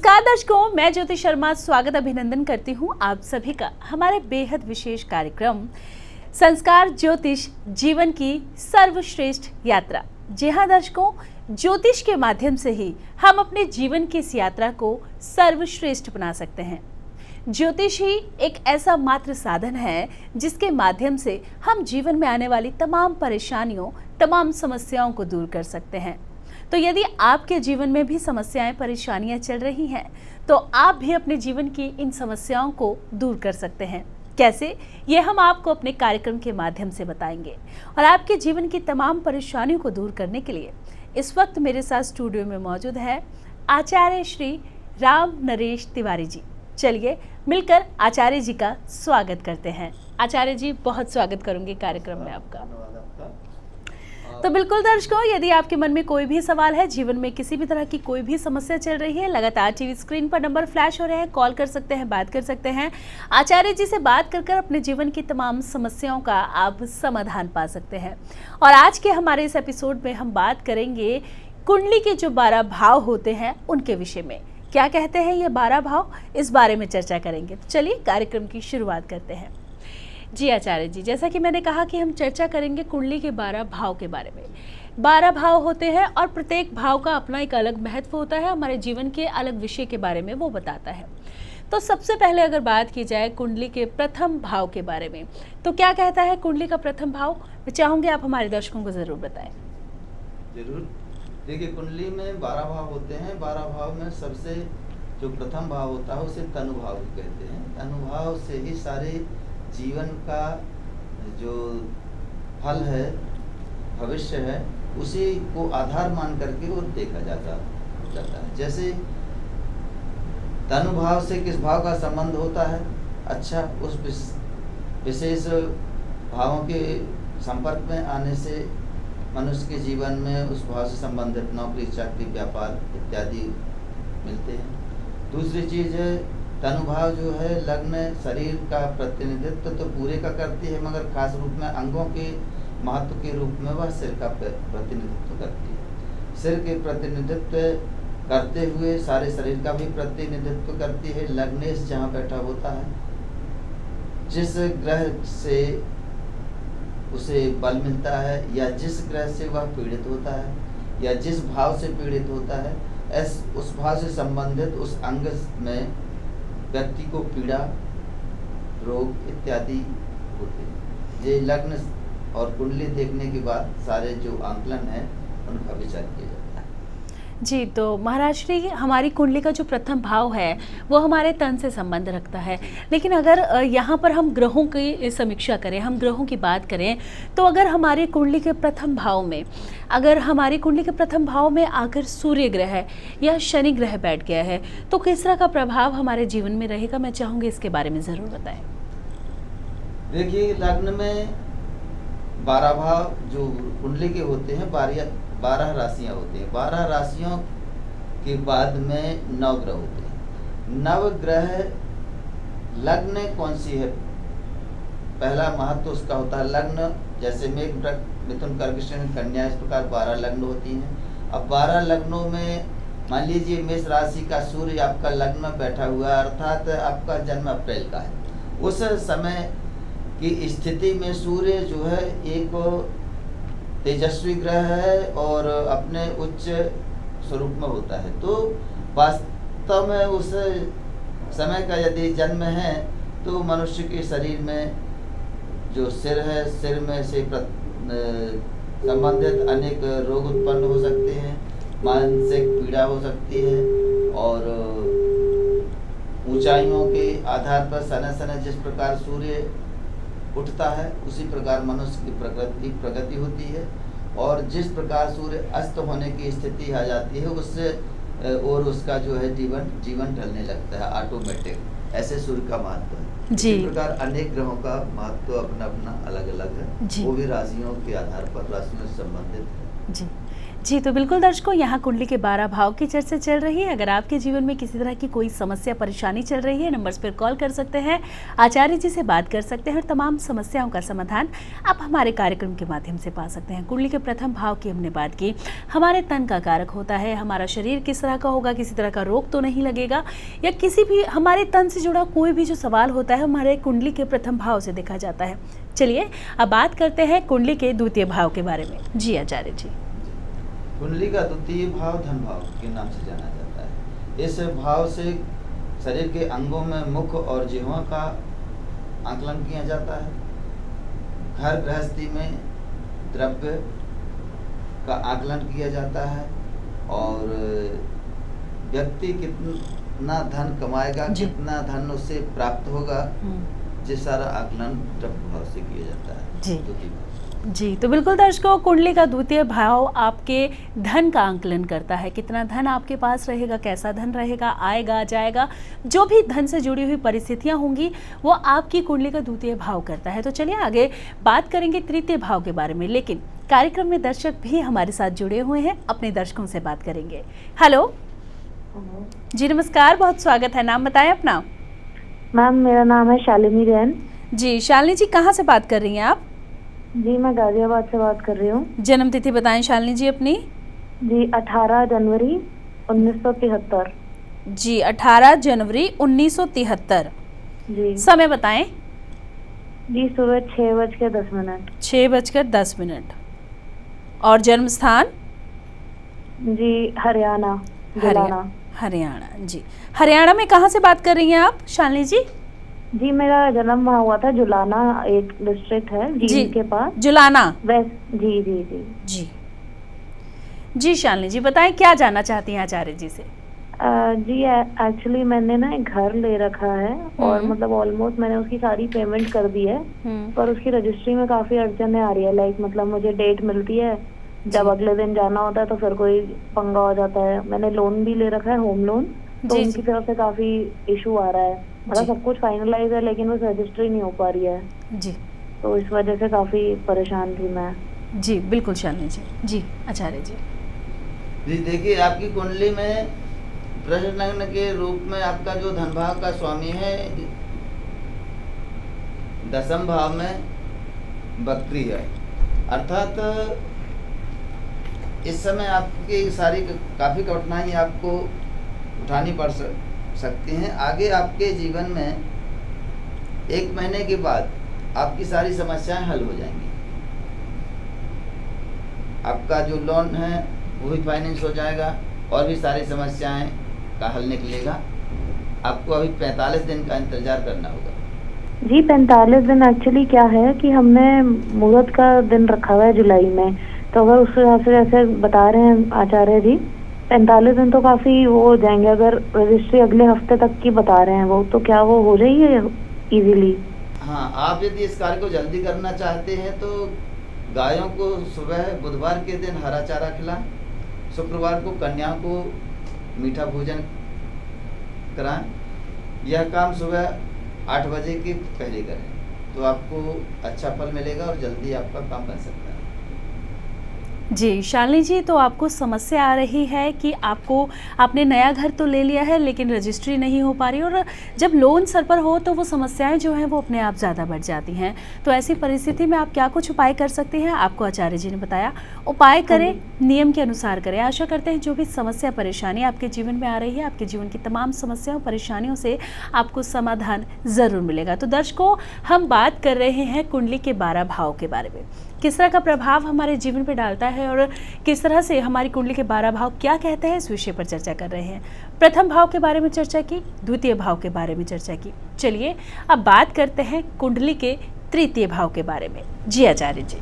नमस्कार दर्शकों, मैं ज्योति शर्मा स्वागत अभिनंदन करती हूं आप सभी का हमारे बेहद विशेष कार्यक्रम संस्कार ज्योतिष जीवन की सर्वश्रेष्ठ यात्रा। जी हाँ दर्शकों, ज्योतिष के माध्यम से ही हम अपने जीवन की इस यात्रा को सर्वश्रेष्ठ बना सकते हैं। ज्योतिष ही एक ऐसा मात्र साधन है जिसके माध्यम से हम जीवन में आने वाली तमाम परेशानियों, तमाम समस्याओं को दूर कर सकते हैं। तो यदि आपके जीवन में भी समस्याएं, परेशानियां चल रही हैं, तो आप भी अपने जीवन की इन समस्याओं को दूर कर सकते हैं। कैसे, ये हम आपको अपने कार्यक्रम के माध्यम से बताएंगे। और आपके जीवन की तमाम परेशानियों को दूर करने के लिए इस वक्त मेरे साथ स्टूडियो में मौजूद है आचार्य श्री राम नरेश तिवारी जी। चलिए मिलकर आचार्य जी का स्वागत करते हैं। आचार्य जी, बहुत स्वागत करूंगी कार्यक्रम में आपका। तो बिल्कुल दर्शकों, यदि आपके मन में कोई भी सवाल है, जीवन में किसी भी तरह की कोई भी समस्या चल रही है, लगातार टीवी स्क्रीन पर नंबर फ्लैश हो रहे हैं, कॉल कर सकते हैं, बात कर सकते हैं। आचार्य जी से बात कर अपने जीवन की तमाम समस्याओं का आप समाधान पा सकते हैं। और आज के हमारे इस एपिसोड में हम बात करेंगे कुंडली के जो 12 भाव होते हैं उनके विषय में। क्या कहते हैं ये 12 भाव, इस बारे में चर्चा करेंगे। तो चलिए कार्यक्रम की शुरुआत करते हैं। जी आचार्य जी, जैसा कि मैंने कहा कि हम चर्चा करेंगे कुंडली के 12 भाव के बारे में। 12 भाव होते हैं और प्रत्येक भाव का अपना एक अलग महत्व होता है, हमारे जीवन के अलग विषय के बारे में वो बताता है। तो सबसे पहले अगर बात की जाए कुंडली के प्रथम भाव के बारे में, तो क्या कहता है कुंडली का प्रथम भाव? मैं चाहूँगी आप हमारे दर्शकों को ज़रूर बताएं। जरूर। देखिए, कुंडली में 12 भाव होते हैं। 12 भाव में सबसे जो प्रथम भाव होता है उसे तनु भाव कहते हैं। तनु भाव से ही सारे जीवन का जो फल है, भविष्य है, उसी को आधार मान करके वो देखा जाता है। जैसे तनु भाव से किस भाव का संबंध होता है, अच्छा, उस विशेष भावों के संपर्क में आने से मनुष्य के जीवन में उस भाव से संबंधित नौकरी, चाकरी, व्यापार इत्यादि मिलते हैं। दूसरी चीज है, तनुभाव जो है लग्न शरीर का प्रतिनिधित्व तो पूरे का करती है, मगर खास रूप में अंगों के महत्व के रूप में वह सिर का प्रतिनिधित्व करती है। सिर के प्रतिनिधित्व करते हुए सारे शरीर का भी प्रतिनिधित्व करती है। लग्नेश जहाँ बैठा होता है, जिस ग्रह से उसे बल मिलता है या जिस ग्रह से वह पीड़ित होता है या जिस भाव से पीड़ित होता है, उस भाव से संबंधित उस अंग में व्यक्ति को पीड़ा, रोग इत्यादि होते हैं। ये लग्न और कुंडली देखने के बाद सारे जो आंकलन है उनका विचार किया जाता है। जी, तो महाराज श्री, हमारी कुंडली का जो प्रथम भाव है वो हमारे तन से संबंध रखता है। लेकिन अगर यहाँ पर हम ग्रहों की समीक्षा करें, हम ग्रहों की बात करें, तो अगर हमारी कुंडली के प्रथम भाव में, आकर सूर्य ग्रह है या शनि ग्रह बैठ गया है, तो किस तरह का प्रभाव हमारे जीवन में रहेगा? मैं चाहूँगी इसके बारे में ज़रूर बताएं। देखिए, लग्न में 12 भाव जो कुंडली के होते हैं, 12 राशियाँ होती हैं। 12 राशियों के बाद में 9 ग्रह होते हैं। 9 ग्रह लग्न कौन सी है, पहला महत्व उसका होता है लग्न। जैसे मेघ, मिथुन, कर्क, सिंह, कन्या, इस प्रकार 12 लग्न होती हैं। अब 12 लग्नों में मान लीजिए मेष राशि का सूर्य आपका लग्न में बैठा हुआ है, अर्थात आपका जन्म अप्रैल का है। उस समय की स्थिति में सूर्य जो है एक तेजस्वी ग्रह है और अपने उच्च स्वरूप में होता है। तो वास्तव में उस समय का यदि जन्म है तो मनुष्य के शरीर में जो सिर है, सिर में से संबंधित अनेक रोग उत्पन्न हो सकते हैं, मानसिक पीड़ा हो सकती है, और ऊंचाइयों के आधार पर सने सने जिस प्रकार सूर्य उठता है उसी प्रकार मनुष्य की प्रगति होती है। और जिस प्रकार सूर्य अस्त होने की स्थिति आ जाती है, उससे और उसका जो है जीवन ढलने लगता है ऑटोमेटिक। ऐसे सूर्य का महत्व है। इसी प्रकार अनेक ग्रहों का महत्व अपना अपना अलग अलग है, वो भी राशियों के आधार पर, राशियों से संबंधित है। जी, तो बिल्कुल दर्शकों, यहाँ कुंडली के 12 भाव की चर्चा चल रही है। अगर आपके जीवन में किसी तरह की कोई समस्या परेशानी चल रही है, नंबर्स पर कॉल कर सकते हैं, आचार्य जी से बात कर सकते हैं और तमाम समस्याओं का समाधान आप हमारे कार्यक्रम के माध्यम से पा सकते हैं। कुंडली के प्रथम भाव की हमने बात की, हमारे तन का कारक होता है, हमारा शरीर किस तरह का होगा, किसी तरह का रोग तो नहीं लगेगा, या किसी भी हमारे तन से जुड़ा कोई भी जो सवाल होता है हमारे कुंडली के प्रथम भाव से देखा जाता है। चलिए अब बात करते हैं कुंडली के द्वितीय भाव के बारे में। जी आचार्य जी। कुंडली का द्वितीय भाव धन भाव के नाम से जाना जाता है। इस भाव से शरीर के अंगों में मुख और जिह्वा का आकलन किया जाता है। घर गृहस्थी में द्रव्य का आकलन किया जाता है और व्यक्ति कितना धन कमाएगा, कितना धन उससे प्राप्त होगा, ये सारा आकलन द्रव्य भाव से किया जाता है। जी, तो बिल्कुल दर्शकों, कुंडली का द्वितीय भाव आपके धन का आंकलन करता है। कितना धन आपके पास रहेगा, कैसा धन रहेगा, आएगा जाएगा, जो भी धन से जुड़ी हुई परिस्थितियां होंगी वो आपकी कुंडली का द्वितीय भाव करता है। तो चलिए आगे बात करेंगे तृतीय भाव के बारे में, लेकिन कार्यक्रम में दर्शक भी हमारे साथ जुड़े हुए हैं, अपने दर्शकों से बात करेंगे। हेलो जी, नमस्कार, बहुत स्वागत है। नाम बताएं अपना। मैम, मेरा नाम है शालिनी जैन। जी शालिनी जी, कहाँ से बात कर रही हैं आप? जी, मैं गाजियाबाद से बात कर रही हूँ। जन्म तिथि बताएं शालिनी जी अपनी। जी, 18 जनवरी 1973। जी, 18 जनवरी 1973। जी। समय बताएं। जी, सुबह 6:10। 6:10। और जन्म स्थान? जी, हरियाणा, जुलाना। हरियाणा। जी, हरियाणा में कहाँ से बात कर रही हैं आप शालिनी जी? जी, मेरा जन्म वहाँ हुआ था, जुलाना एक डिस्ट्रिक्ट है जींद के पास। जुलाना वेस्ट। जी जी जी जी। जी शालिनी जी, बताएं क्या जानना चाहती हैं आचार्य जी से? जी, एक्चुअली मैंने ना एक घर ले रखा है और मतलब ऑलमोस्ट मैंने उसकी सारी पेमेंट कर दी है, पर उसकी रजिस्ट्री में काफी अड़चने आ रही है। लाइक मतलब मुझे डेट मिलती है, जब अगले दिन जाना होता है तो फिर कोई पंगा हो जाता है। मैंने लोन भी ले रखा है, होम लोन, तो उनकी तरफ से काफी इशू आ रहा है। मतलब सब कुछ फाइनलाइज है लेकिन बस रजिस्ट्री नहीं हो पा रही है जी, तो इस वजह से काफी परेशान थी मैं। जी बिल्कुल शालिनी जी। जी आचार्य जी। जी देखिए, आपकी कुंडली में प्रश्न के रूप में आपका जो धन भाव का स्वामी है दसम भाव में बकरी है, अर्थात इस समय आपकी सारी काफ़ी कठिनाई आपको उठानी पड़ सकती हैं। आगे आपके जीवन में 1 महीने के बाद आपकी सारी समस्याएं हल हो जाएंगी। आपका जो लोन है वो भी फाइनेंस हो जाएगा और भी सारी समस्याएं का हल निकलेगा। आपको अभी 45 दिन का इंतजार करना होगा। जी, 45 दिन एक्चुअली क्या है कि हमने मुहूर्त का दिन रखा हुआ है जुलाई में, तो अगर उस हिसाब से जैसे बता रहे हैं आचार्य जी 45 दिन तो काफ़ी वो हो जाएंगे। अगर रजिस्ट्री अगले हफ्ते तक की बता रहे हैं वो, तो क्या वो हो जाएगी इजीली? हाँ, आप यदि इस कार्य को जल्दी करना चाहते हैं तो गायों को सुबह बुधवार के दिन हरा चारा खिलाएं, शुक्रवार को कन्याओं को मीठा भोजन कराएं। यह काम सुबह 8 बजे के पहले करें तो आपको अच्छा फल मिलेगा और जल्दी आपका काम बन सकता है। जी शालिनी जी, तो आपको समस्या आ रही है कि आपने नया घर तो ले लिया है लेकिन रजिस्ट्री नहीं हो पा रही, और जब लोन सर पर हो तो वो समस्याएं जो हैं वो अपने आप ज़्यादा बढ़ जाती हैं। तो ऐसी परिस्थिति में आप क्या कुछ उपाय कर सकते हैं? आपको आचार्य जी ने बताया, उपाय करें, नियम के अनुसार करें। आशा करते हैं जो भी समस्या परेशानी आपके जीवन में आ रही है, आपके जीवन की तमाम समस्याओं परेशानियों से आपको समाधान ज़रूर मिलेगा। तो दर्शकों, हम बात कर रहे हैं कुंडली के 12 भाव के बारे में, किस तरह का प्रभाव हमारे जीवन पर डालता है और किस तरह से हमारी कुंडली के 12 भाव क्या कहते हैं, इस विषय पर चर्चा कर रहे हैं। प्रथम भाव के बारे में चर्चा की, द्वितीय भाव के बारे में चर्चा की। चलिए अब बात करते हैं कुंडली के तृतीय भाव के बारे में। जी आचार्य जी।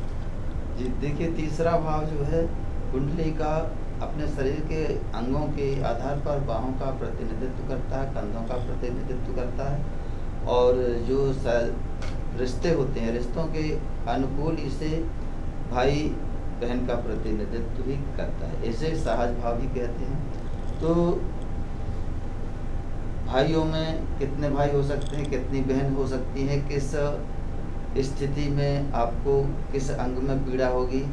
जी देखिए, तीसरा भाव जो है कुंडली का अपने शरीर के अंगों के आधार पर बाहों का प्रतिनिधित्व करता है, कंधों का प्रतिनिधित्व करता है, और जो रिश्ते होते हैं रिश्तों के अनुकूल इसे भाई बहन का प्रतिनिधित्व भी करता है। इसे सहज भाव भी कहते हैं। तो भाइयों में कितने भाई हो सकते हैं, कितनी बहन हो सकती है, किस स्थिति में आपको किस अंग में पीड़ा होगी,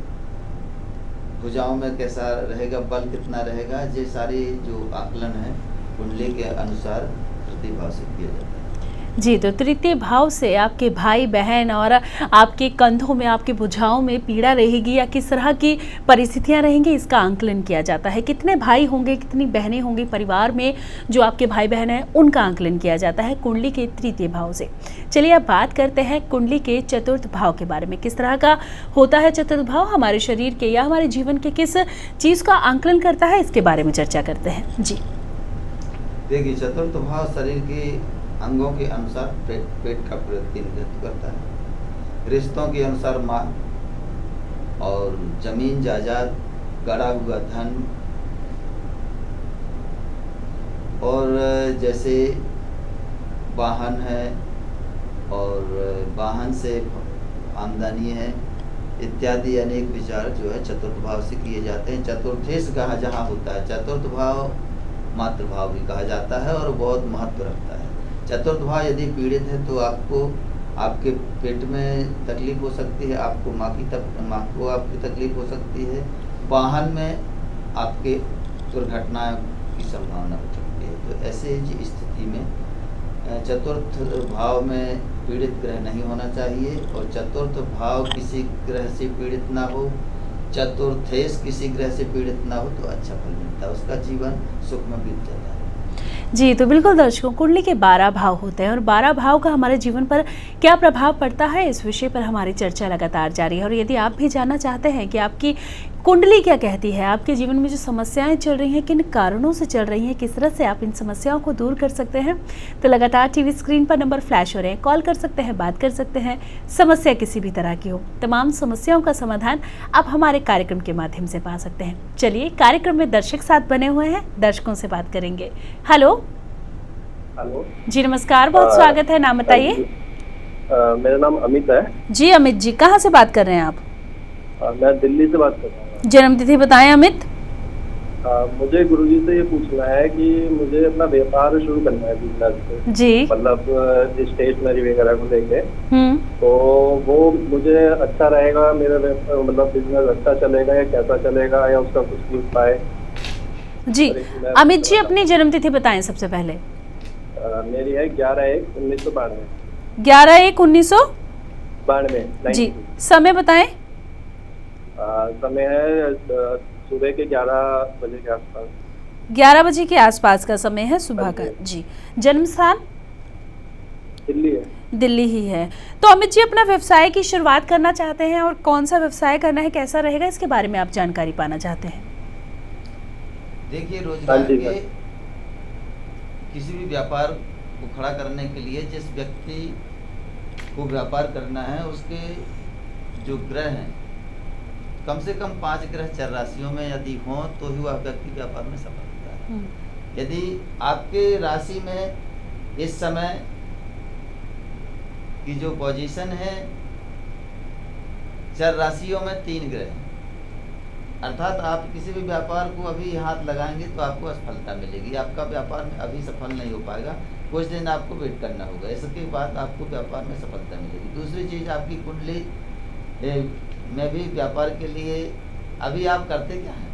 भुजाओं में कैसा रहेगा, बल कितना रहेगा, ये सारी जो आकलन है कुंडली के अनुसार प्रतिभाव से किया जाता है। जी, तो तृतीय भाव से आपके भाई बहन और आपके कंधों में, आपकी भुजाओं में पीड़ा रहेगी या किस तरह की परिस्थितियां रहेंगी, इसका आंकलन किया जाता है। कितने भाई होंगे, कितनी बहनें होंगी परिवार में, जो आपके भाई बहन हैं उनका आंकलन किया जाता है कुंडली के तृतीय भाव से। चलिए अब बात करते हैं कुंडली के चतुर्थ भाव के बारे में। किस तरह का होता है चतुर्थ भाव, हमारे शरीर के या हमारे जीवन के किस चीज़ का आंकलन करता है, इसके बारे में चर्चा करते हैं। जी देखिए, चतुर्थ भाव शरीर के अंगों के अनुसार पेट का प्रतिनिधित्व करता है, रिश्तों के अनुसार माँ, और जमीन जायदाद, गड़ा हुआ धन, और जैसे वाहन है और वाहन से आमदनी है इत्यादि अनेक विचार जो है चतुर्थ भाव से किए जाते हैं। चतुर्थेश कहा जहाँ होता है, चतुर्थ भाव मातृभाव भी कहा जाता है और बहुत महत्व रखता है। चतुर्थ भाव यदि पीड़ित है तो आपको आपके पेट में तकलीफ हो सकती है, आपको माँ को आपकी तकलीफ हो सकती है, वाहन में आपके दुर्घटना की संभावना हो सकती है। तो ऐसे स्थिति में चतुर्थ भाव में पीड़ित ग्रह नहीं होना चाहिए, और चतुर्थ भाव किसी ग्रह से पीड़ित ना हो, चतुर्थेश किसी ग्रह से पीड़ित ना हो तो अच्छा फल मिलता है, उसका जीवन सुख में बीत जाता है। जी, तो बिल्कुल दर्शकों, कुंडली के 12 भाव होते हैं और 12 भाव का हमारे जीवन पर क्या प्रभाव पड़ता है, इस विषय पर हमारी चर्चा लगातार जारी है। और यदि आप भी जानना चाहते हैं कि आपकी कुंडली क्या कहती है, आपके जीवन में जो समस्याएं चल रही हैं किन कारणों से चल रही हैं, किस तरह से आप इन समस्याओं को दूर कर सकते हैं, तो लगातार टीवी स्क्रीन पर नंबर फ्लैश हो रहे हैं, कॉल कर सकते हैं, बात कर सकते हैं। समस्या किसी भी तरह की हो, तमाम समस्याओं का समाधान आप हमारे कार्यक्रम के माध्यम से पा सकते हैं। चलिए, कार्यक्रम में दर्शक साथ बने हुए हैं, दर्शकों से बात करेंगे। हेलो जी, नमस्कार, बहुत स्वागत है, नाम बताइए। मेरा नाम अमित है। जी अमित जी, कहाँ से बात कर रहे हैं आप? मैं दिल्ली से बात कर रहा हूँ। जन्मतिथि बताएं अमित। मुझे गुरुजी से ये पूछना है कि मुझे अपना व्यापार शुरू करना है, बिजनेस जी, मतलब स्टेशनरी वगैरह को लेके। तो वो मुझे अच्छा रहेगा, मेरा मतलब बिजनेस अच्छा चलेगा या कैसा चलेगा, या उसका कुछ भी उपाय? जी अमित जी, अपनी जन्मतिथि बताएं सबसे पहले। मेरी है 11/1/1992। 11/1/1992 जी। समय बताएं। समय है सुबह के 11 बजे के आसपास। 11 बजे के आसपास का समय है सुबह का। जी, जन्म स्थान दिल्ली है। दिल्ली ही है। तो अमित जी, अपना व्यवसाय की शुरुआत करना चाहते हैं और कौन सा व्यवसाय करना है, कैसा रहेगा, इसके बारे में आप जानकारी पाना चाहते हैं? देखिए, रोजगार के किसी भी व्यापार को खड़ा करने के लिए जिस व्यक्ति को व्यापार करना है उसके जो ग्रह हैं, कम से कम 5 ग्रह चर राशियों में यदि हों तो ही वह व्यक्ति व्यापार में सफल होता है। यदि आपके राशि में इस समय की जो पोजीशन है, चर राशियों में 3 ग्रह हैं, अर्थात आप किसी भी व्यापार को अभी हाथ लगाएंगे तो आपको असफलता मिलेगी। आपका व्यापार में अभी सफल नहीं हो पाएगा, कुछ दिन आपको वेट करना होगा, इसके बाद आपको व्यापार में सफलता मिलेगी। दूसरी चीज़, आपकी कुंडली में भी व्यापार के लिए अभी आप करते क्या हैं?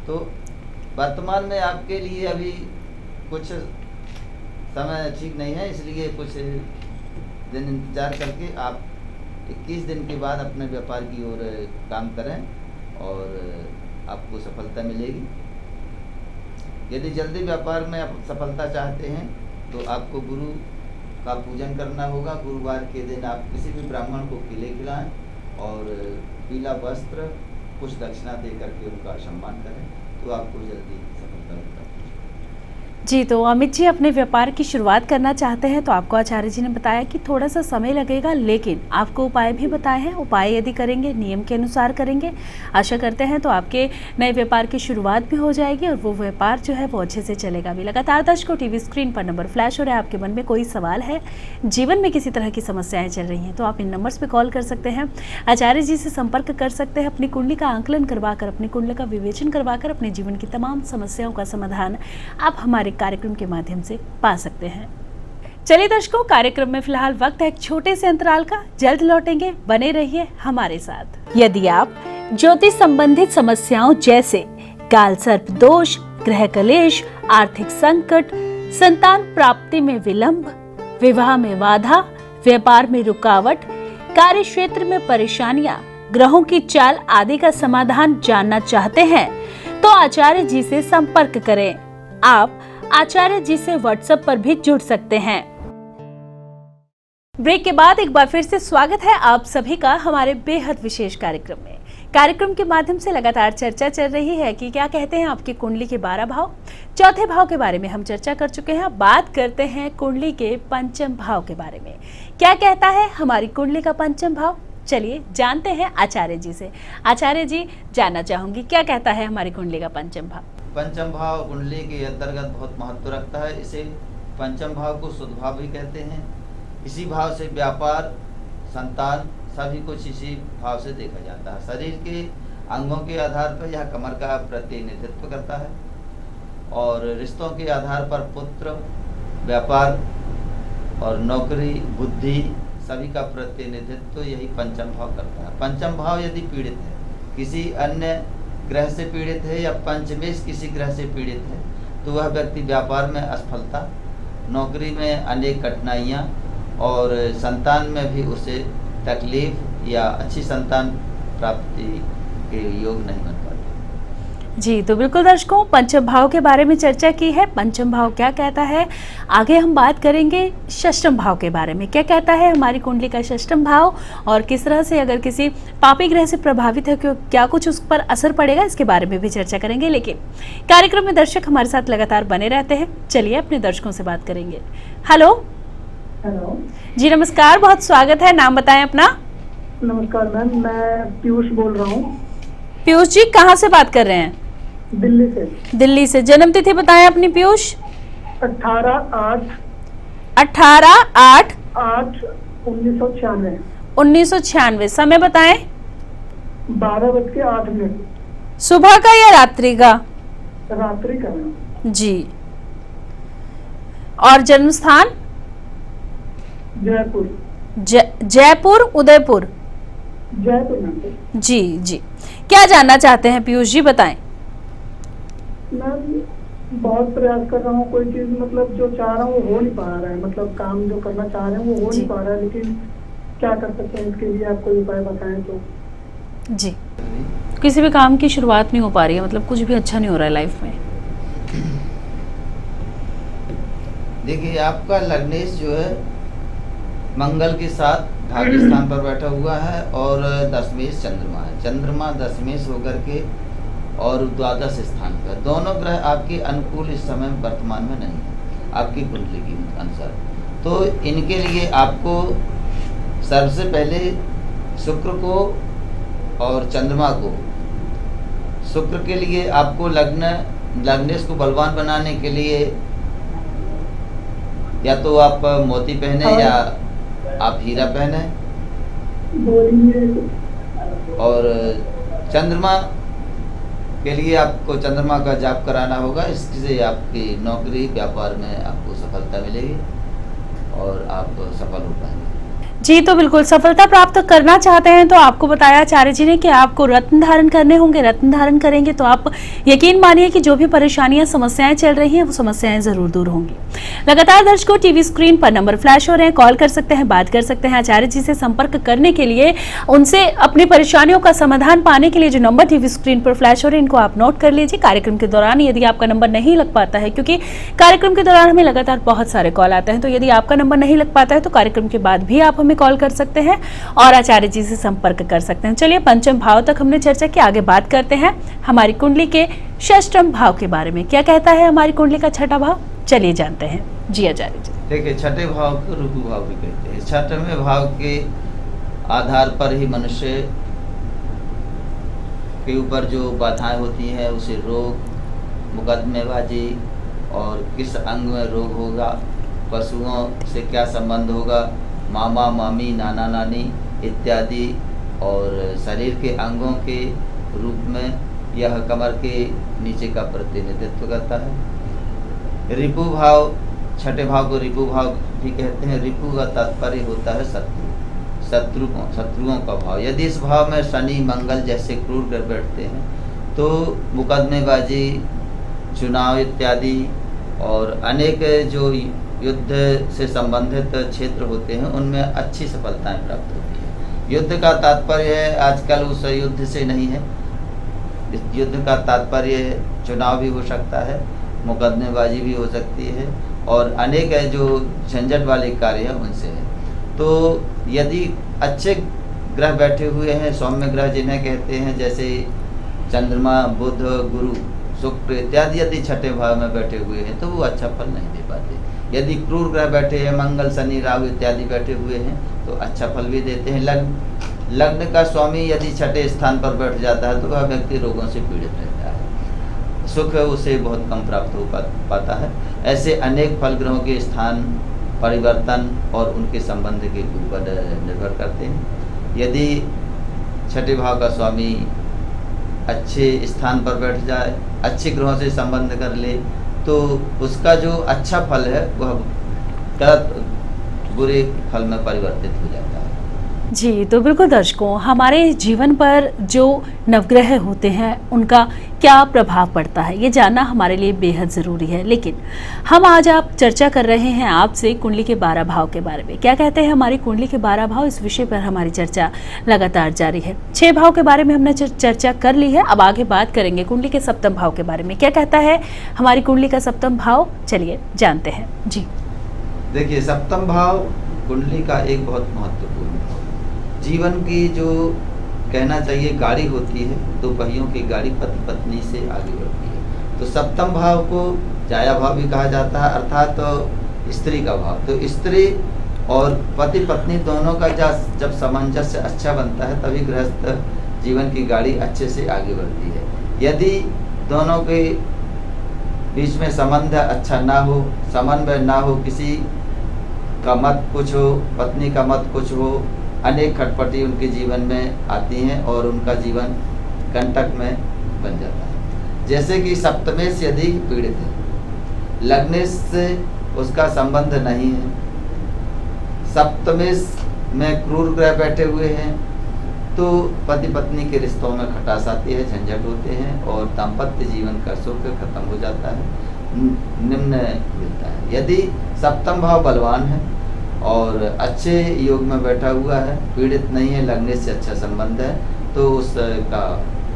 तो वर्तमान में आपके लिए अभी कुछ समय ठीक नहीं है, इसलिए कुछ दिन इंतजार करके आप 21 दिन के बाद अपने व्यापार की ओर काम करें और आपको सफलता मिलेगी। यदि जल्दी व्यापार में आप सफलता चाहते हैं तो आपको गुरु का पूजन करना होगा। गुरुवार के दिन आप किसी भी ब्राह्मण को केले खिलाएं और पीला वस्त्र कुछ दक्षिणा दे करके उनका सम्मान करें तो आपको जल्दी सफलता मिलेगी। जी, तो अमित जी अपने व्यापार की शुरुआत करना चाहते हैं, तो आपको आचार्य जी ने बताया कि थोड़ा सा समय लगेगा, लेकिन आपको उपाय भी बताए हैं। उपाय यदि करेंगे, नियम के अनुसार करेंगे, आशा करते हैं तो आपके नए व्यापार की शुरुआत भी हो जाएगी और वो व्यापार जो है वो अच्छे से चलेगा भी। लगातार दर्शकों, टीवी स्क्रीन पर नंबर फ्लैश हो रहा है। आपके मन में कोई सवाल है, जीवन में किसी तरह की समस्याएं चल रही हैं, तो आप इन नंबर्स पर कॉल कर सकते हैं, आचार्य जी से संपर्क कर सकते हैं, अपनी कुंडली का आंकलन करवाकर, अपनी कुंडली का विवेचन करवाकर अपने जीवन की तमाम समस्याओं का समाधान आप हमारे कार्यक्रम के माध्यम से पा सकते हैं। चलिए दर्शकों, कार्यक्रम में फिलहाल वक्त है एक छोटे से अंतराल का, जल्द लौटेंगे, बने रहिए हमारे साथ। यदि आप ज्योतिष संबंधित समस्याओं जैसे काल सर्प दोष, ग्रह कलेश, आर्थिक संकट, संतान प्राप्ति में विलंब, विवाह में बाधा, व्यापार में रुकावट, कार्य क्षेत्र में परेशानियां, ग्रहों की चाल आदि का समाधान जानना चाहते हैं तो आचार्य जी से संपर्क करें। आप आचार्य जी से व्हाट्सएप पर भी जुड़ सकते हैं। ब्रेक के बाद एक बार फिर से स्वागत है आप सभी का हमारे बेहद विशेष कार्यक्रम में। कार्यक्रम के माध्यम से लगातार चर्चा चल रही है कि क्या कहते हैं आपकी कुंडली के 12 भाव। चौथे भाव के बारे में हम चर्चा कर चुके हैं। बात करते हैं कुंडली के पंचम भाव के बारे में। क्या कहता है हमारी कुंडली का पंचम भाव, चलिए जानते हैं आचार्य जी से। आचार्य जी, जानना चाहूंगी क्या कहता है हमारी कुंडली का पंचम भाव। पंचम भाव कुंडली के अंतर्गत बहुत महत्व रखता है। इसे पंचम भाव को शुद्ध भाव भी कहते हैं। इसी भाव से व्यापार, संतान, सभी कुछ इसी भाव से देखा जाता है। शरीर के अंगों के आधार पर यह कमर का प्रतिनिधित्व करता है और रिश्तों के आधार पर पुत्र, व्यापार और नौकरी, बुद्धि, सभी का प्रतिनिधित्व यही पंचम भाव करता है। पंचम भाव यदि पीड़ित है, किसी अन्य ग्रह से पीड़ित है या पंचमेश किसी ग्रह से पीड़ित है, तो वह व्यक्ति व्यापार में असफलता, नौकरी में अनेक कठिनाइयाँ और संतान में भी उसे तकलीफ या अच्छी संतान प्राप्ति के योग नहीं बन पाते। जी, तो बिल्कुल दर्शकों, पंचम भाव के बारे में चर्चा की है। पंचम भाव क्या कहता है, आगे हम बात करेंगे षष्ठम भाव के बारे में। क्या कहता है हमारी कुंडली का षष्ठम भाव और किस तरह से अगर किसी पापी ग्रह से प्रभावित है क्या कुछ उस पर असर पड़ेगा, इसके बारे में भी चर्चा करेंगे। लेकिन कार्यक्रम में दर्शक हमारे साथ लगातार बने रहते हैं। चलिए अपने दर्शकों से बात करेंगे। हेलो जी, नमस्कार, बहुत स्वागत है। नाम बताएं अपना। नमस्कार मैम, मैं पीयूष बोल रहा हूँ। पीयूष जी, कहाँ से बात कर रहे हैं? दिल्ली से। दिल्ली से। जन्म तिथि बताएं अपनी पीयूष। 18/8/1996। 1996। समय बताएं। 12:08। सुबह का या रात्रि का? रात्रि का। जी। और जन्म स्थान? जयपुर। जयपुर, उदयपुर? जयपुर मैम। जी जी। क्या जानना चाहते हैं पीयूष जी, बताएं। मैं बहुत प्रयास कर रहा हूँ, कोई चीज मतलब जो चाह रहा हूँ हो नहीं पा रहा है, मतलब काम जो करना चाह रहे हैं वो हो नहीं पा रहा है, लेकिन क्या कर सकते हैं इसके लिए आप कोई उपाय बताएं तो। जी, किसी भी काम की शुरुआत नहीं हो पा रही है, मतलब कुछ भी अच्छा नहीं हो रहा है लाइफ में। देखिए, आपका लग्नेश जो है मंगल के साथ भाग्य स्थान पर बैठा हुआ है और दशमेश चंद्रमा है। चंद्रमा दशमेश होकर के और द्वादश स्थान पर, दोनों ग्रह आपके अनुकूल इस समय वर्तमान में नहीं है आपकी कुंडली के अनुसार। तो इनके लिए आपको सबसे पहले शुक्र को और चंद्रमा को, शुक्र के लिए आपको लग्नेश को बलवान बनाने के लिए या तो आप मोती पहने या आप हीरा पहने, और चंद्रमा के लिए आपको चंद्रमा का जाप कराना होगा। इससे आपकी नौकरी, व्यापार में आपको सफलता मिलेगी और आप सफल हो पाएंगे। जी, तो बिल्कुल सफलता प्राप्त करना चाहते हैं तो आपको बताया आचार्य जी ने कि आपको रत्न धारण करने होंगे। रत्न धारण करेंगे तो आप यकीन मानिए कि जो भी परेशानियां, समस्याएं चल रही हैं वो समस्याएं जरूर दूर होंगी। लगातार दर्शकों, टीवी स्क्रीन पर नंबर फ्लैश हो रहे हैं, कॉल कर सकते हैं, बात कर सकते हैं। आचार्य जी से संपर्क करने के लिए, उनसे अपनी परेशानियों का समाधान पाने के लिए जो नंबर टीवी स्क्रीन पर फ्लैश हो रहे हैं इनको आप नोट कर लीजिए। कार्यक्रम के दौरान यदि आपका नंबर नहीं लग पाता है, क्योंकि कार्यक्रम के दौरान हमें लगातार बहुत सारे कॉल आते हैं, तो यदि आपका नंबर नहीं लग पाता है तो कार्यक्रम के बाद भी आप हमें कॉल कर सकते हैं और आचार्य जी से संपर्क कर सकते हैं। चलिए, पंचम भाव तक हमने चर्चा की, आगे बात करते हैं हमारी कुंडली के षष्ठम भाव के बारे में। क्या कहता है हमारी कुंडली का छठा भाव, चलिए जानते हैं जी आचार्य जी। देखिए, छठे भाव को ऋभु भाव भी कहते हैं। छठवें भाव के आधार पर ही मनुष्य के ऊपर जो बाधाएं होती हैं, उसे रोग, मुकदमेबाजी और किस अंग में रोग होगा, पशुओं से क्या संबंध होगा, मामा मामी नाना नानी इत्यादि, और शरीर के अंगों के रूप में यह कमर के नीचे का प्रतिनिधित्व करता है। रिपु भाव, छठे भाव को रिपु भाव भी कहते हैं। रिपु का तात्पर्य होता है शत्रुओं का भाव। यदि इस भाव में शनि मंगल जैसे क्रूर ग्रह बैठते हैं तो मुकदमेबाजी, चुनाव इत्यादि और अनेक जो युद्ध से संबंधित क्षेत्र होते हैं उनमें अच्छी सफलताएं प्राप्त होती है। युद्ध का तात्पर्य आजकल उस युद्ध से नहीं है, इस युद्ध का तात्पर्य चुनाव भी हो सकता है, मुकदमेबाजी भी हो सकती है और अनेक जो झंझट वाले कार्य हैं उनसे है। तो यदि अच्छे ग्रह बैठे हुए हैं, सौम्य ग्रह जिन्हें कहते हैं, जैसे चंद्रमा, बुध, गुरु, शुक्र इत्यादि यदि छठे भाव में बैठे हुए हैं तो वो अच्छा फल नहीं दे पाते। यदि क्रूर ग्रह बैठे हैं, मंगल, शनि, राहु इत्यादि बैठे हुए हैं तो अच्छा फल भी देते हैं। लग्न का स्वामी यदि छठे स्थान पर बैठ जाता है तो वह व्यक्ति रोगों से पीड़ित रहता है, सुख उसे बहुत कम प्राप्त हो पाता है। ऐसे अनेक फल ग्रहों के स्थान परिवर्तन और उनके संबंध के ऊपर निर्भर करते हैं। यदि छठे भाव का स्वामी अच्छे स्थान पर बैठ जाए, अच्छे ग्रहों से संबंध कर ले तो उसका जो अच्छा फल है वह गलत बुरे फल में परिवर्तित हो जाता है। जी, तो बिल्कुल दर्शकों, हमारे जीवन पर जो नवग्रह होते हैं उनका क्या प्रभाव पड़ता है ये जानना हमारे लिए बेहद ज़रूरी है। लेकिन हम आज आप चर्चा कर रहे हैं आपसे कुंडली के 12 भाव के बारे में। क्या कहते हैं हमारी कुंडली के 12 भाव, इस विषय पर हमारी चर्चा लगातार जारी है। 6 भाव के बारे में हमने चर्चा कर ली है, अब आगे बात करेंगे कुंडली के सप्तम भाव के बारे में। क्या कहता है हमारी कुंडली का सप्तम भाव, चलिए जानते हैं जी। देखिए, सप्तम भाव कुंडली का एक बहुत महत्वपूर्ण भाव, जीवन की जो कहना चाहिए गाड़ी होती है, 2 पहियों की गाड़ी पति पत्नी से आगे बढ़ती है। तो सप्तम भाव को जाया भाव भी कहा जाता है, अर्थात तो स्त्री का भाव। तो स्त्री और पति पत्नी दोनों का जब सामंजस्य अच्छा बनता है तभी गृहस्थ जीवन की गाड़ी अच्छे से आगे बढ़ती है। यदि दोनों के बीच में संबंध अच्छा ना हो, समन्वय ना हो, किसी का मत कुछ हो, पत्नी का मत कुछ हो, अनेक खटपटी उनके जीवन में आती हैं और उनका जीवन कंटक में बन जाता है। जैसे कि सप्तमेश यदि पीड़ित है, लग्नेश से उसका संबंध नहीं है, सप्तमेश में क्रूर ग्रह बैठे हुए हैं तो पति पत्नी के रिश्तों में खटास आती है, झंझट होते हैं और दाम्पत्य जीवन का सुख खत्म हो जाता है, निम्न मिलता है। यदि सप्तम भाव बलवान है और अच्छे योग में बैठा हुआ है, पीड़ित नहीं है, लगने से अच्छा संबंध है, तो उसका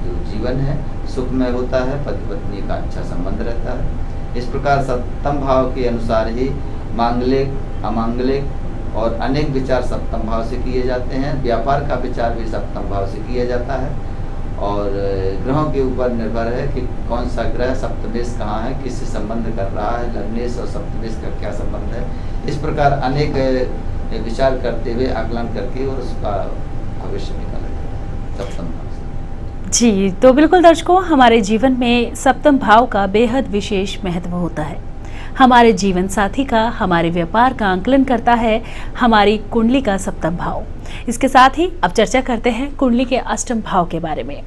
जो जीवन है सुखमय होता है, पति पत्नी का अच्छा संबंध रहता है। इस प्रकार सप्तम भाव के अनुसार ही मांगलिक, अमांगलिक और अनेक विचार सप्तम भाव से किए जाते हैं। व्यापार का विचार भी सप्तम भाव से किया जाता है और ग्रहों के ऊपर निर्भर है कि कौन सा ग्रह सप्तमेश कहाँ है, किससे संबंध कर रहा है, लग्नेश और सप्तमेश का क्या संबंध है। इस प्रकार अनेक विचार करते हुए आकलन करके और उसका भविष्य निकाला जाता है सप्तम भाव से। जी, तो बिल्कुल दर्शकों, हमारे जीवन में सप्तम भाव का बेहद विशेष महत्व होता है। हमारे जीवन साथी का, हमारे व्यापार का आंकलन करता है हमारी कुंडली का सप्तम भाव। इसके साथ ही अब चर्चा करते हैं कुंडली के अष्टम भाव के बारे में।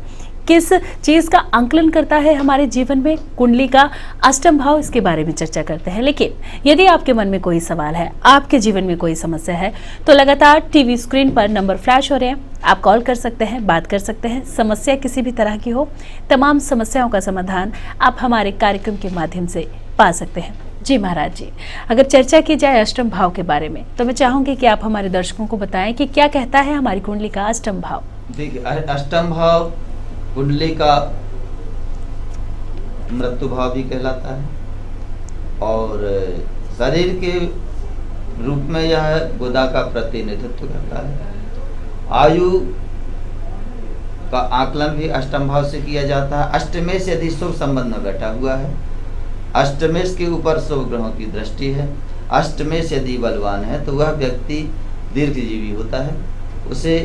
किस चीज़ का आंकलन करता है हमारे जीवन में कुंडली का अष्टम भाव, इसके बारे में चर्चा करते हैं। लेकिन यदि आपके मन में कोई सवाल है, आपके जीवन में कोई समस्या है, तो लगातार टीवी स्क्रीन पर नंबर फ्लैश हो रहे हैं, आप कॉल कर सकते हैं, बात कर सकते हैं। समस्या किसी भी तरह की हो, तमाम समस्याओं का समाधान आप हमारे कार्यक्रम के माध्यम से पा सकते हैं। जी महाराज जी, अगर चर्चा की जाए अष्टम भाव के बारे में तो मैं चाहूंगी कि आप हमारे दर्शकों को बताएं कि क्या कहता है हमारी कुंडली का अष्टम भाव। देखिए, अष्टम भाव कुंडली का मृत्यु भाव भी कहलाता है और शरीर के रूप में यह गोदा का प्रतिनिधित्व करता है। आयु का आकलन भी अष्टम भाव से किया जाता है। अष्टमेश यदि शुभ संबंध में बैठा हुआ है, अष्टमेश के ऊपर शुभ ग्रहों की दृष्टि है, अष्टमेश यदि बलवान है तो वह व्यक्ति दीर्घजीवी होता है, उसे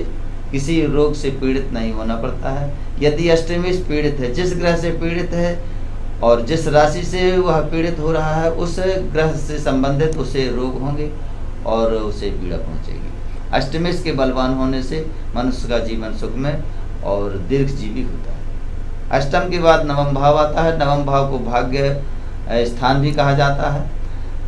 किसी रोग से पीड़ित नहीं होना पड़ता है। यदि अष्टमेश पीड़ित है, जिस ग्रह से पीड़ित है और जिस राशि से वह पीड़ित हो रहा है, उस ग्रह से संबंधित उसे रोग होंगे और उसे पीड़ा पहुंचेगी। अष्टमेश के बलवान होने से मनुष्य का जीवन सुखमय और दीर्घजीवी होता है। अष्टम के बाद नवम भाव आता है। नवम भाव को भाग्य स्थान भी कहा जाता है।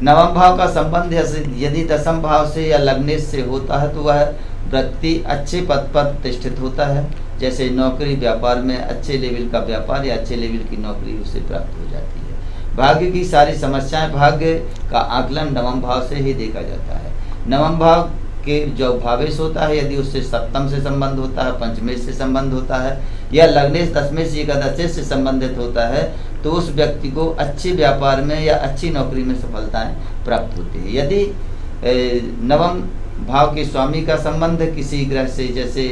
नवम भाव का संबंध यदि दसम भाव से या लग्नेश से होता है तो वह व्यक्ति अच्छे पद पर प्रतिष्ठित होता है। जैसे नौकरी व्यापार में अच्छे लेवल का व्यापार या अच्छे लेवल की नौकरी उसे प्राप्त हो जाती है। भाग्य की सारी समस्याएं, भाग्य का आकलन नवम भाव से ही देखा जाता है। नवम भाव के जो भावेश होता है, यदि उससे सप्तम से संबंध होता है, पंचमेश से संबंध होता है या लग्नेश दशमेश एकादशेश से संबंधित होता है तो उस व्यक्ति को अच्छे व्यापार में या अच्छी नौकरी में सफलताएं प्राप्त होती है। यदि नवम भाव के स्वामी का संबंध किसी ग्रह से जैसे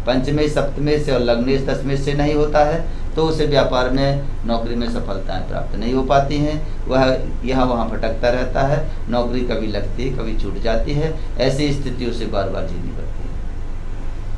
पंचमेश सप्तमेश और लग्नेश दशमेश से नहीं होता है तो उसे व्यापार में नौकरी में सफलताएं प्राप्त नहीं हो पाती हैं। वह यहाँ वहाँ भटकता रहता है, नौकरी कभी लगती है कभी छूट जाती है। ऐसी स्थिति उसे बार बार झेलनी पड़ती है।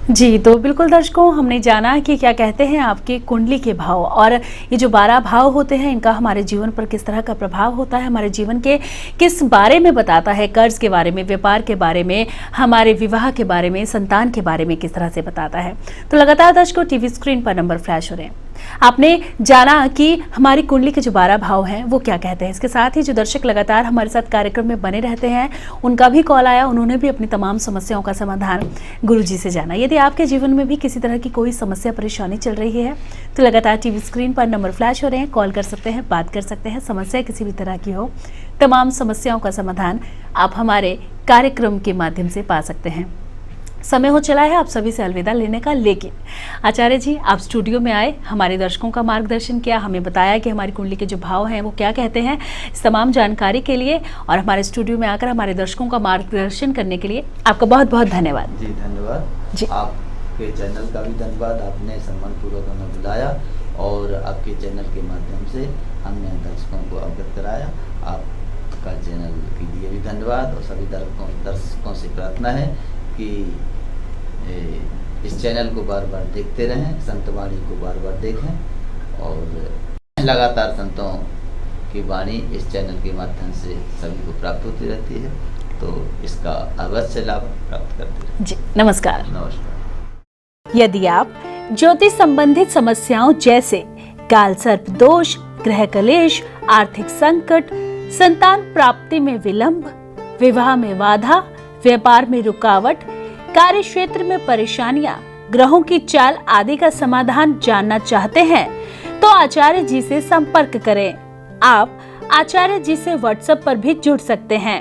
जी, तो बिल्कुल दर्शकों, हमने जाना कि क्या कहते हैं आपके कुंडली के भाव और ये जो 12 भाव होते हैं इनका हमारे जीवन पर किस तरह का प्रभाव होता है, हमारे जीवन के किस बारे में बताता है, कर्ज के बारे में, व्यापार के बारे में, हमारे विवाह के बारे में, संतान के बारे में किस तरह से बताता है। तो लगातार दर्शकों टीवी स्क्रीन पर नंबर फ्लैश हो रहे हैं। आपने जाना कि हमारी कुंडली के जो 12 भाव हैं वो क्या कहते हैं। इसके साथ ही जो दर्शक लगातार हमारे साथ कार्यक्रम में बने रहते हैं उनका भी कॉल आया, उन्होंने भी अपनी तमाम समस्याओं का समाधान गुरुजी से जाना। यदि आपके जीवन में भी किसी तरह की कोई समस्या परेशानी चल रही है तो लगातार टीवी स्क्रीन पर नंबर फ्लैश हो रहे हैं, कॉल कर सकते हैं, बात कर सकते हैं। समस्या किसी भी तरह की हो, तमाम समस्याओं का समाधान आप हमारे कार्यक्रम के माध्यम से पा सकते हैं। समय हो चला है आप सभी से अलविदा लेने का, लेकिन आचार्य जी आप स्टूडियो में आए, हमारे दर्शकों का मार्गदर्शन किया, हमें बताया कि हमारी कुंडली के जो भाव हैं वो क्या कहते हैं। इस तमाम जानकारी के लिए और हमारे स्टूडियो में आकर हमारे दर्शकों का मार्गदर्शन करने के लिए आपका बहुत बहुत धन्यवाद। जी धन्यवाद जी। आपके चैनल का भी धन्यवाद, आपने सम्मानपूर्वक हमें बुलाया और आपके चैनल के माध्यम से हमने दर्शकों को अवगत कराया। आपका चैनल के लिए भी धन्यवाद और सभी दर्शकों से प्रार्थना है कि इस चैनल को बार बार देखते रहें, संतवाणी को बार बार देखें और लगातार संतों की वाणी इस चैनल के माध्यम से सभी को प्राप्त होती रहती है, तो इसका अवश्य लाभ प्राप्त करते रहें। जी नमस्कार। नमस्कार। यदि आप ज्योतिष संबंधित समस्याओं जैसे काल सर्प दोष, ग्रह कलेश, आर्थिक संकट, संतान प्राप्ति में विलंब, विवाह में बाधा, व्यापार में रुकावट, कार्य क्षेत्र में परेशानियां, ग्रहों की चाल आदि का समाधान जानना चाहते हैं तो आचार्य जी से संपर्क करें। आप आचार्य जी से व्हाट्सएप पर भी जुड़ सकते हैं।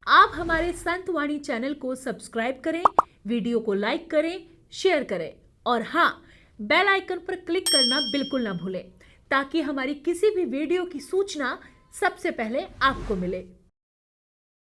आप हमारे संतवाणी चैनल को सब्सक्राइब करें, वीडियो को लाइक करें, शेयर करें और हाँ, बेल आइकन पर क्लिक करना बिल्कुल ना भूलें ताकि हमारी किसी भी वीडियो की सूचना सबसे पहले आपको मिले।